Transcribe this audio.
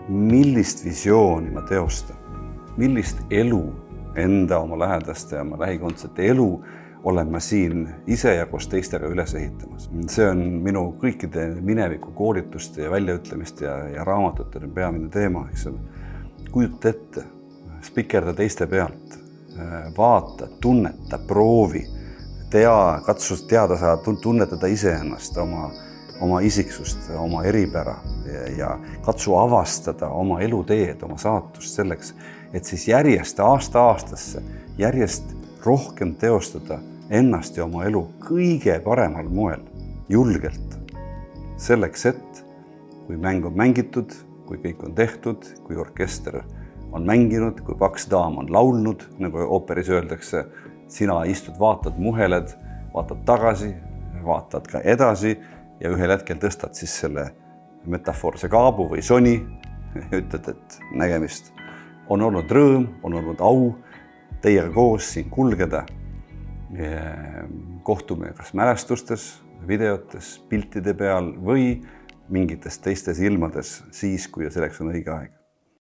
millist visiooni ma teostan, millist elu enda, oma lähedaste ja oma lähikondsete elu olen ma siin ise ja koos teistega üles ehitamas. See on minu kõikide mineviku koolituste ja väljaütlemiste ja raamatute peamine teema. Kujuta ette, spikerda teiste pealt, vaata, tunneta, proovi, katsus teada saada, tunnetada iseennast, oma isiksust, oma eripära ja katsu avastada oma eluteed, oma saatust selleks, et siis järjest aasta-aastasse järjest rohkem teostada ennast ja oma elu kõige paremal moel, julgelt. Selleks, et kui mäng on mängitud, kui kõik on tehtud, kui orkester on mänginud, kui paks daam on laulnud, nagu ooperis öeldakse, sina istud, vaatad, muheled, vaatad tagasi, vaatad ka edasi ja ühel hetkel tõstad siis selle metafoorse kaabu või soni ja ütled, et nägemist. On olnud rõõm, on olnud au teiega koos siin kulgeda. Kohtume kas mälestustes, videotes, piltide peal või mingites teistes ilmades siis, kui selleks on õige aeg.